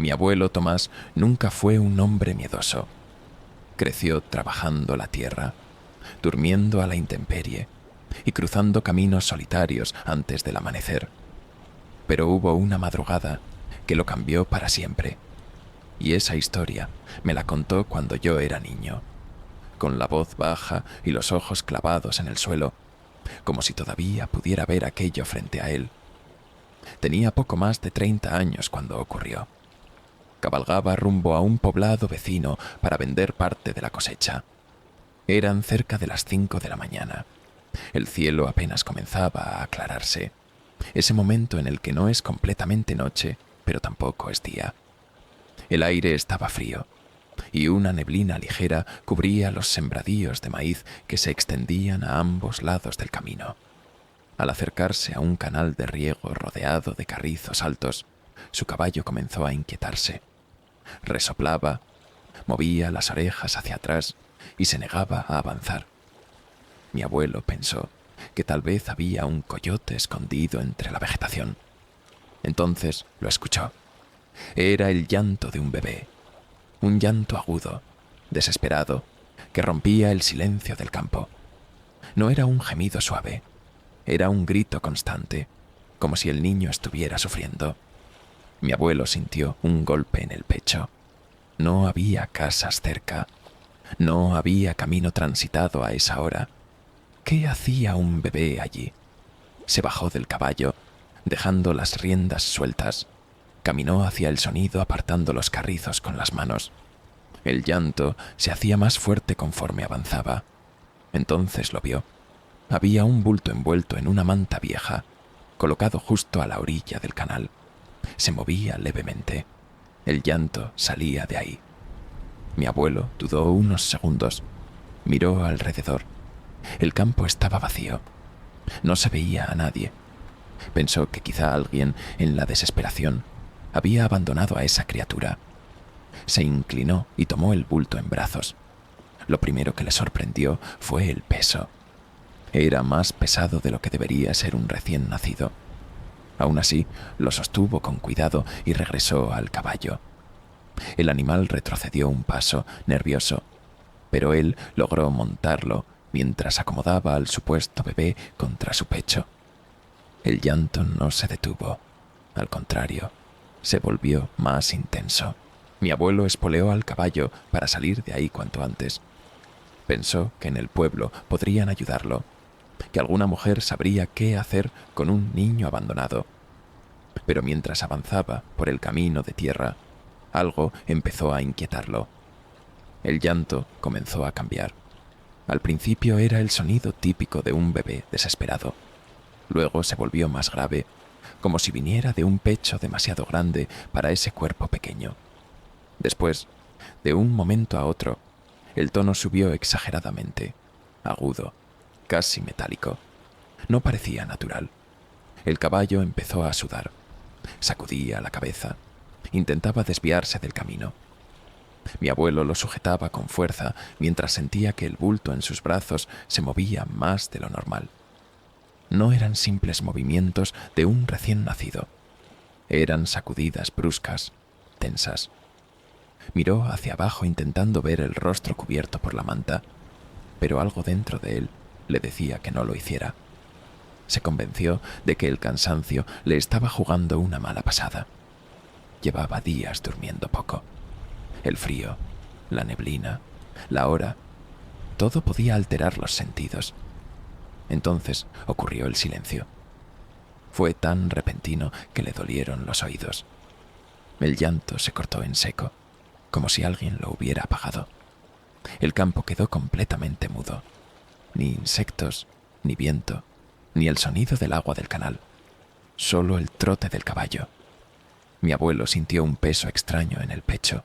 Mi abuelo Tomás nunca fue un hombre miedoso. Creció trabajando la tierra, durmiendo a la intemperie y cruzando caminos solitarios antes del amanecer. Pero hubo una madrugada que lo cambió para siempre, y esa historia me la contó cuando yo era niño, con la voz baja y los ojos clavados en el suelo, como si todavía pudiera ver aquello frente a él. Tenía poco más de 30 años cuando ocurrió. Cabalgaba rumbo a un poblado vecino para vender parte de la cosecha. Eran cerca de las 5 de la mañana. El cielo apenas comenzaba a aclararse, ese momento en el que no es completamente noche, pero tampoco es día. El aire estaba frío, y una neblina ligera cubría los sembradíos de maíz que se extendían a ambos lados del camino. Al acercarse a un canal de riego rodeado de carrizos altos, su caballo comenzó a inquietarse. Resoplaba, movía las orejas hacia atrás y se negaba a avanzar. Mi abuelo pensó que tal vez había un coyote escondido entre la vegetación. Entonces lo escuchó. Era el llanto de un bebé, un llanto agudo, desesperado, que rompía el silencio del campo. No era un gemido suave, era un grito constante, como si el niño estuviera sufriendo. Mi abuelo sintió un golpe en el pecho. No había casas cerca, no había camino transitado a esa hora. ¿Qué hacía un bebé allí? Se bajó del caballo, dejando las riendas sueltas. Caminó hacia el sonido apartando los carrizos con las manos. El llanto se hacía más fuerte conforme avanzaba. Entonces lo vio. Había un bulto envuelto en una manta vieja, colocado justo a la orilla del canal. Se movía levemente. El llanto salía de ahí. Mi abuelo dudó unos segundos. Miró alrededor. El campo estaba vacío. No se veía a nadie. Pensó que quizá alguien, en la desesperación, había abandonado a esa criatura. Se inclinó y tomó el bulto en brazos. Lo primero que le sorprendió fue el peso. Era más pesado de lo que debería ser un recién nacido. Aún así, lo sostuvo con cuidado y regresó al caballo. El animal retrocedió un paso, nervioso, pero él logró montarlo mientras acomodaba al supuesto bebé contra su pecho. El llanto no se detuvo. Al contrario, se volvió más intenso. Mi abuelo espoleó al caballo para salir de ahí cuanto antes. Pensó que en el pueblo podrían ayudarlo, que alguna mujer sabría qué hacer con un niño abandonado. Pero mientras avanzaba por el camino de tierra, algo empezó a inquietarlo. El llanto comenzó a cambiar. Al principio era el sonido típico de un bebé desesperado. Luego se volvió más grave, como si viniera de un pecho demasiado grande para ese cuerpo pequeño. Después, de un momento a otro, el tono subió exageradamente, agudo, casi metálico. No parecía natural. El caballo empezó a sudar. Sacudía la cabeza. Intentaba desviarse del camino. Mi abuelo lo sujetaba con fuerza mientras sentía que el bulto en sus brazos se movía más de lo normal. No eran simples movimientos de un recién nacido. Eran sacudidas bruscas, tensas. Miró hacia abajo intentando ver el rostro cubierto por la manta, pero algo dentro de él le decía que no lo hiciera. Se convenció de que el cansancio le estaba jugando una mala pasada. Llevaba días durmiendo poco. El frío, la neblina, la hora, todo podía alterar los sentidos. Entonces ocurrió el silencio. Fue tan repentino que le dolieron los oídos. El llanto se cortó en seco, como si alguien lo hubiera apagado. El campo quedó completamente mudo. Ni insectos, ni viento, ni el sonido del agua del canal. Solo el trote del caballo. Mi abuelo sintió un peso extraño en el pecho.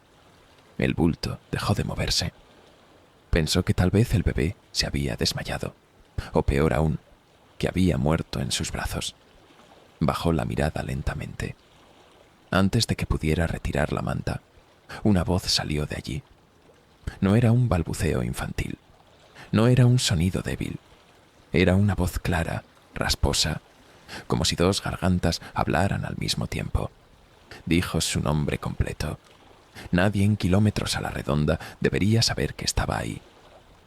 El bulto dejó de moverse. Pensó que tal vez el bebé se había desmayado, o peor aún, que había muerto en sus brazos. Bajó la mirada lentamente. Antes de que pudiera retirar la manta, una voz salió de allí. No era un balbuceo infantil. No era un sonido débil. Era una voz clara, rasposa, como si dos gargantas hablaran al mismo tiempo. Dijo su nombre completo. Nadie en kilómetros a la redonda debería saber que estaba ahí.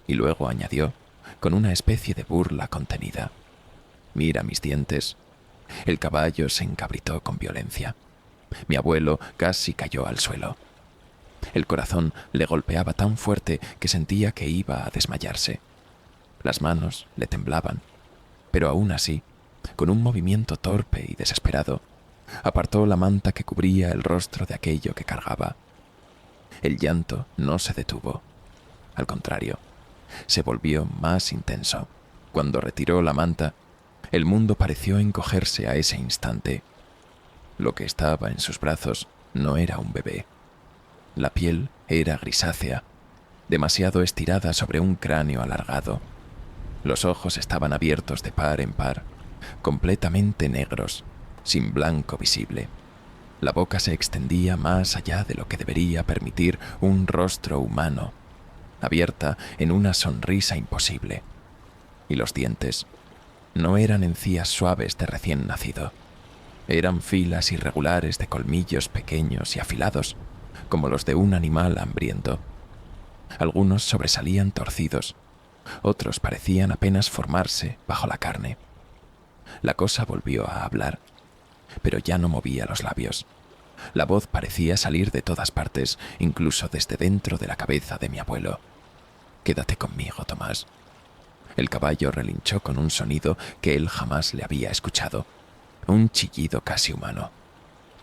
Y luego añadió, con una especie de burla contenida: «Mira mis dientes». El caballo se encabritó con violencia. Mi abuelo casi cayó al suelo. El corazón le golpeaba tan fuerte que sentía que iba a desmayarse. Las manos le temblaban, pero aún así, con un movimiento torpe y desesperado, apartó la manta que cubría el rostro de aquello que cargaba. El llanto no se detuvo. Al contrario, se volvió más intenso. Cuando retiró la manta, el mundo pareció encogerse a ese instante. Lo que estaba en sus brazos no era un bebé. La piel era grisácea, demasiado estirada sobre un cráneo alargado. Los ojos estaban abiertos de par en par, completamente negros, sin blanco visible. La boca se extendía más allá de lo que debería permitir un rostro humano, abierta en una sonrisa imposible. Y los dientes no eran encías suaves de recién nacido. Eran filas irregulares de colmillos pequeños y afilados, como los de un animal hambriento. Algunos sobresalían torcidos, otros parecían apenas formarse bajo la carne. La cosa volvió a hablar, pero ya no movía los labios. La voz parecía salir de todas partes, incluso desde dentro de la cabeza de mi abuelo. «Quédate conmigo, Tomás». El caballo relinchó con un sonido que él jamás le había escuchado, un chillido casi humano.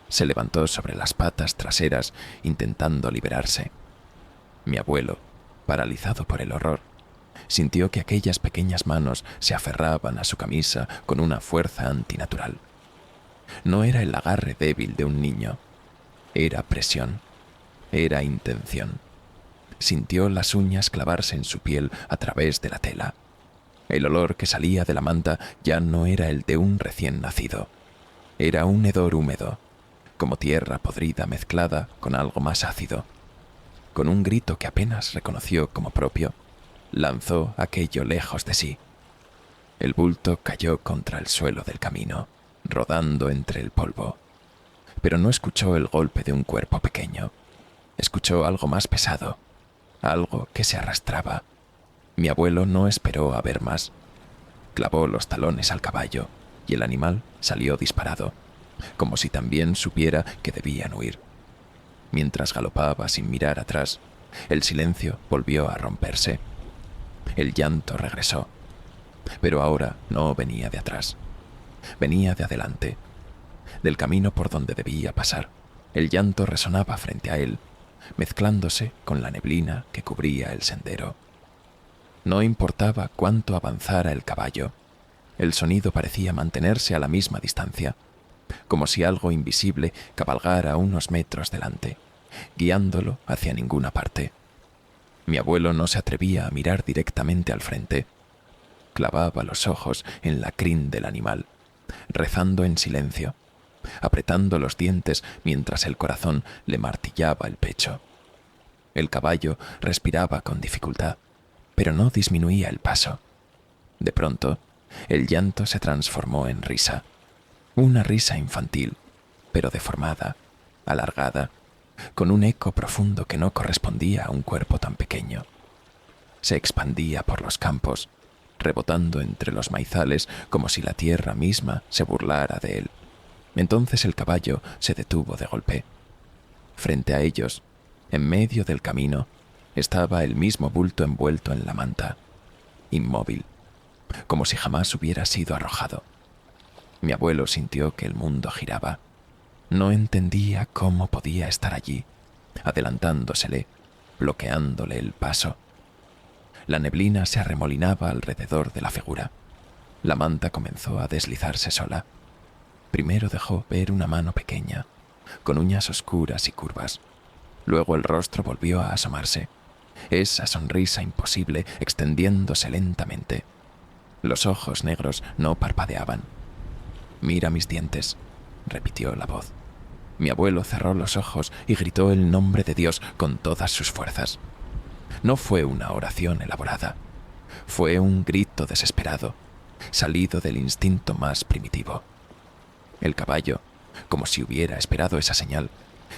Se levantó sobre las patas traseras, intentando liberarse. Mi abuelo, paralizado por el horror, sintió que aquellas pequeñas manos se aferraban a su camisa con una fuerza antinatural. No era el agarre débil de un niño, era presión, era intención. Sintió las uñas clavarse en su piel a través de la tela. El olor que salía de la manta ya no era el de un recién nacido. Era un hedor húmedo, como tierra podrida mezclada con algo más ácido. Con un grito que apenas reconoció como propio, lanzó aquello lejos de sí. El bulto cayó contra el suelo del camino, rodando entre el polvo. Pero no escuchó el golpe de un cuerpo pequeño. Escuchó algo más pesado, algo que se arrastraba. Mi abuelo no esperó a ver más. Clavó los talones al caballo y el animal salió disparado, como si también supiera que debían huir. Mientras galopaba sin mirar atrás, el silencio volvió a romperse. El llanto regresó, pero ahora no venía de atrás. Venía de adelante, del camino por donde debía pasar. El llanto resonaba frente a él, mezclándose con la neblina que cubría el sendero. No importaba cuánto avanzara el caballo, el sonido parecía mantenerse a la misma distancia, como si algo invisible cabalgara unos metros delante, guiándolo hacia ninguna parte. Mi abuelo no se atrevía a mirar directamente al frente. Clavaba los ojos en la crin del animal, rezando en silencio, apretando los dientes mientras el corazón le martillaba el pecho. El caballo respiraba con dificultad, pero no disminuía el paso. De pronto, el llanto se transformó en risa. Una risa infantil, pero deformada, alargada, con un eco profundo que no correspondía a un cuerpo tan pequeño. Se expandía por los campos, rebotando entre los maizales como si la tierra misma se burlara de él. Entonces el caballo se detuvo de golpe. Frente a ellos, en medio del camino, estaba el mismo bulto envuelto en la manta, inmóvil, como si jamás hubiera sido arrojado. Mi abuelo sintió que el mundo giraba. No entendía cómo podía estar allí, adelantándosele, bloqueándole el paso. La neblina se arremolinaba alrededor de la figura. La manta comenzó a deslizarse sola. Primero dejó ver una mano pequeña, con uñas oscuras y curvas. Luego el rostro volvió a asomarse, esa sonrisa imposible extendiéndose lentamente. Los ojos negros no parpadeaban. «Mira mis dientes», repitió la voz. Mi abuelo cerró los ojos y gritó el nombre de Dios con todas sus fuerzas. No fue una oración elaborada. Fue un grito desesperado, salido del instinto más primitivo. El caballo, Como si hubiera esperado esa señal,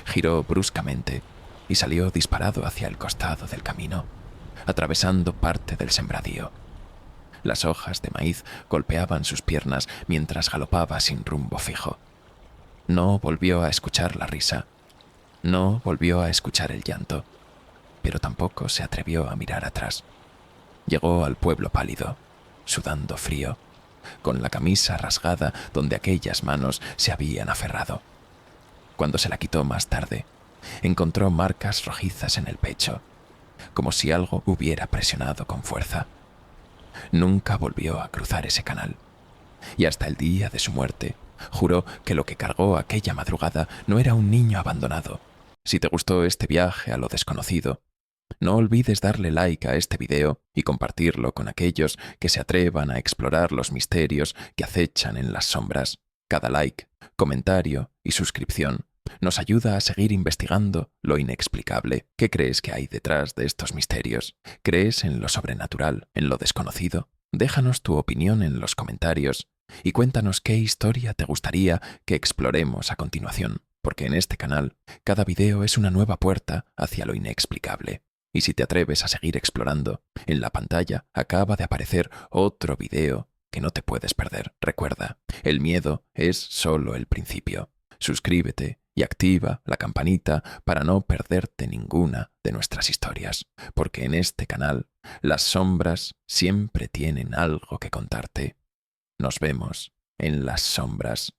giró bruscamente y salió disparado hacia el costado del camino, atravesando parte del sembradío. Las hojas de maíz golpeaban sus piernas mientras galopaba sin rumbo fijo. No volvió a escuchar la risa, no volvió a escuchar el llanto, pero tampoco se atrevió a mirar atrás. Llegó al pueblo pálido, sudando frío, con la camisa rasgada donde aquellas manos se habían aferrado. Cuando se la quitó más tarde, encontró marcas rojizas en el pecho, como si algo hubiera presionado con fuerza. Nunca volvió a cruzar ese canal, y hasta el día de su muerte juró que lo que cargó aquella madrugada no era un niño abandonado. Si te gustó este viaje a lo desconocido, no olvides darle like a este video y compartirlo con aquellos que se atrevan a explorar los misterios que acechan en las sombras. Cada like, comentario y suscripción nos ayuda a seguir investigando lo inexplicable. ¿Qué crees que hay detrás de estos misterios? ¿Crees en lo sobrenatural, en lo desconocido? Déjanos tu opinión en los comentarios y cuéntanos qué historia te gustaría que exploremos a continuación, porque en este canal cada video es una nueva puerta hacia lo inexplicable. Y si te atreves a seguir explorando, en la pantalla acaba de aparecer otro video que no te puedes perder. Recuerda, el miedo es solo el principio. Suscríbete y activa la campanita para no perderte ninguna de nuestras historias, porque en este canal las sombras siempre tienen algo que contarte. Nos vemos en las sombras.